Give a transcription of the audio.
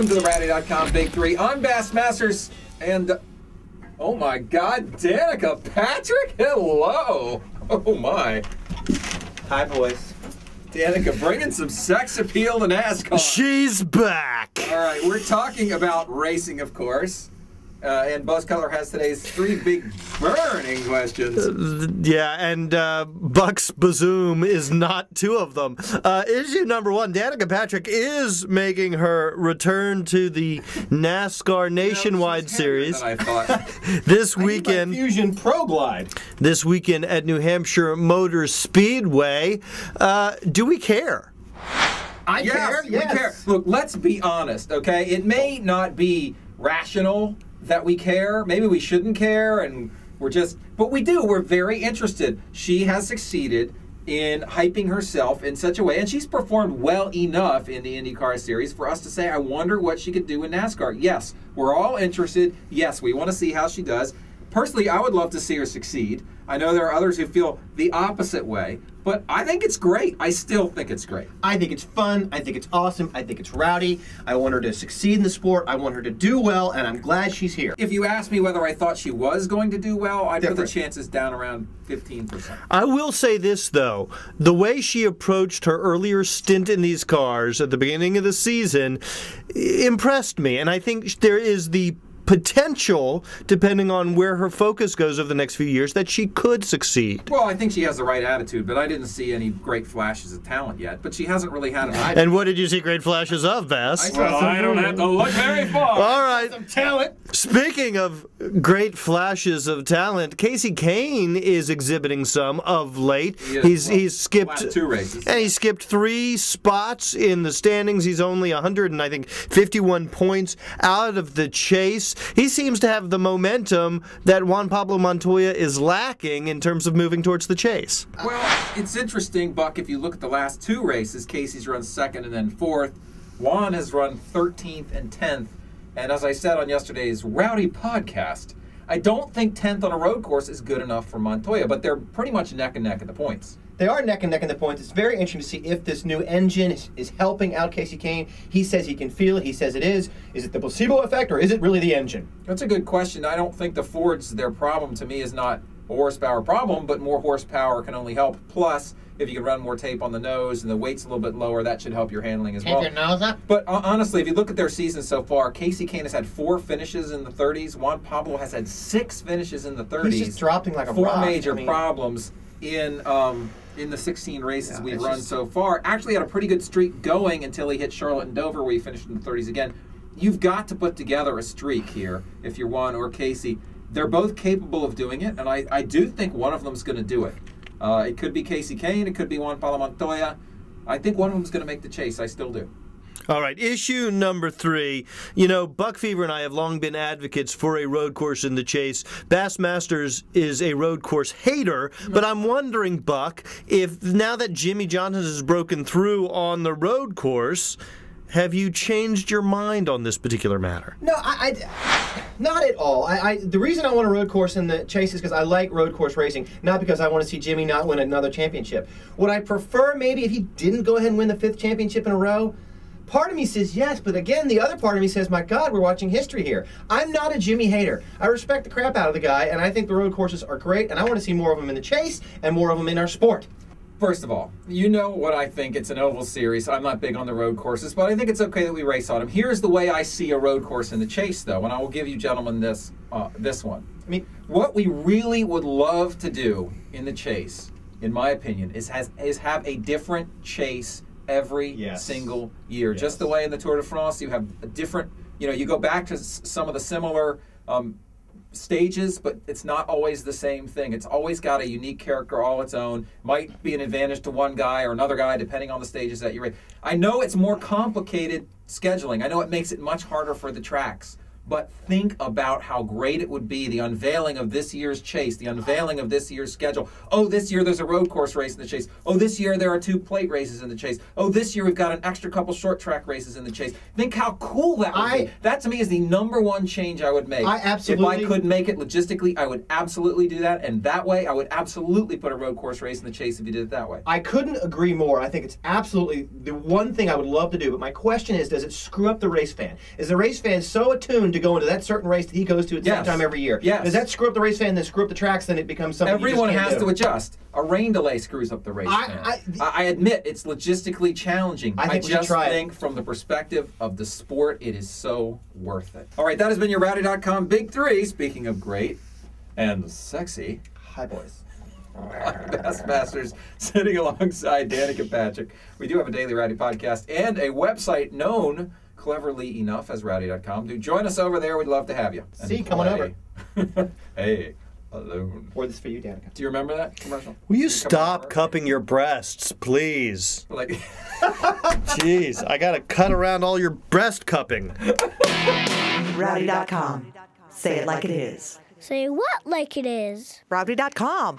Welcome to the Rowdy.com Big Three. I'm Bassmasters, and oh my God, Danica, Patrick, hello. Oh my. Hi, boys. Danica, bringing some sex appeal to NASCAR. She's back. All right, we're talking about racing, of course. And Buzz Cutler has today's three big burning questions. Yeah, and Buck's Bazoom is not two of them. Issue number one, Danica Patrick is making her return to the NASCAR Nationwide Series. I thought. This weekend. Fusion Pro Glide. This weekend at New Hampshire Motor Speedway. Do we care? I care, yes. We care. Look, let's be honest, okay? It may not be rational that we care. Maybe we shouldn't care, and but we do. We're very interested. She has succeeded in hyping herself in such a way, and she's performed well enough in the IndyCar Series for us to say, I wonder what she could do in NASCAR. Yes, we're all interested. Yes, we want to see how she does. Personally, I would love to see her succeed. I know there are others who feel the opposite way, but I think it's great. I still think it's great. I think it's fun. I think it's awesome. I think it's rowdy. I want her to succeed in the sport. I want her to do well, and I'm glad she's here. If you asked me whether I thought she was going to do well, I'd put the chances down around 15%. I will say this, though. The way she approached her earlier stint in these cars at the beginning of the season impressed me, and I think there is the potential, depending on where her focus goes over the next few years, that she could succeed. Well, I think she has the right attitude, but I didn't see any great flashes of talent yet. But she hasn't really had an idea. And what did you see great flashes of, Bass? I don't have to look very far. All right. Some talent. Speaking of great flashes of talent, Kasey Kahne is exhibiting some of late. He's skipped last 2 races. And he skipped 3 spots in the standings. He's only 51 points out of the chase. He seems to have the momentum that Juan Pablo Montoya is lacking in terms of moving towards the chase. Well, it's interesting, Buck, if you look at the last 2 races, Kasey's run 2nd and then 4th. Juan has run 13th and 10th. And as I said on yesterday's Rowdy podcast, I don't think 10th on a road course is good enough for Montoya, but they're pretty much neck and neck at the points. They are neck and neck in the points. It's very interesting to see if this new engine is helping out Kasey Kahne. He says he can feel it. He says it is. Is it the placebo effect, or is it really the engine? That's a good question. I don't think the Fords, their problem to me is not a horsepower problem, but more horsepower can only help. Plus, if you can run more tape on the nose and the weight's a little bit lower, that should help your handling as well. Keep your nose up. But honestly, if you look at their season so far, Kasey Kahne has had 4 finishes in the 30s. Juan Pablo has had 6 finishes in the 30s. He's just dropping like a 4 rock. major problems in the 16 races we've run so far. Actually had a pretty good streak going until he hit Charlotte and Dover, where he finished in the 30s again. You've got to put together a streak here if you're Juan or Kasey. They're both capable of doing it, and I do think one of them's going to do it. It could be Kasey Kahne, it could be Juan Pablo Montoya. I think one of them's going to make the chase. I still do. All right, issue number 3. You know, Buck Fever and I have long been advocates for a road course in the chase. Bassmasters is a road course hater, but I'm wondering, Buck, if now that Jimmy Johnson has broken through on the road course, have you changed your mind on this particular matter? No, not at all. The reason I want a road course in the chase is because I like road course racing, not because I want to see Jimmy not win another championship. Would I prefer maybe if he didn't go ahead and win the 5th championship in a row? Part of me says yes, but again, the other part of me says, my God, we're watching history here. I'm not a Jimmy hater. I respect the crap out of the guy, and I think the road courses are great, and I want to see more of them in the chase and more of them in our sport. First of all, you know what I think. It's an oval series. I'm not big on the road courses, but I think it's okay that we race on them. Here's the way I see a road course in the chase, though, and I will give you gentlemen this one. I mean, what we really would love to do in the chase, in my opinion, is have a different chase every single year. Just the way in the Tour de France you have a different, you go back to some of the similar stages, but it's not always the same thing. It's always got a unique character all its own. Might be an advantage to one guy or another guy depending on the stages that you're in. I know it's more complicated scheduling. I know it makes it much harder for the tracks. but think about how great it would be, the unveiling of this year's chase, the unveiling of this year's schedule. Oh, this year there's a road course race in the chase. Oh, this year there are 2 plate races in the chase. Oh, this year we've got an extra couple short track races in the chase. Think how cool that would be. That to me is the #1 change I would make. I absolutely. If I could make it logistically, I would absolutely do that. And that way, I would absolutely put a road course race in the chase if you did it that way. I couldn't agree more. I think it's absolutely the one thing I would love to do. But my question is, does it screw up the race fan? Is the race fan so attuned to go into that certain race that he goes to at the same time every year? Yes. Does that screw up the race fan, then screw up the tracks, then it becomes something Everyone you just has can't to do? adjust. A rain delay screws up the race fan. I admit it's logistically challenging. I think we should try it. think from the perspective of the sport, it is so worth it. All right, that has been your Rowdy.com Big 3. Speaking of great and sexy. Hi, boys. Bassmasters sitting alongside Danica Patrick. We do have a daily Rowdy podcast and a website known cleverly enough as Rowdy.com. Do join us over there. We'd love to have you. See, coming over. Hey, alone. Or this for you, Danica. Do you remember that commercial? Will you stop cupping your breasts, please? Like, Jeez, I gotta cut around all your breast cupping. Rowdy.com. Say it like it is. Say what like it is? Rowdy.com.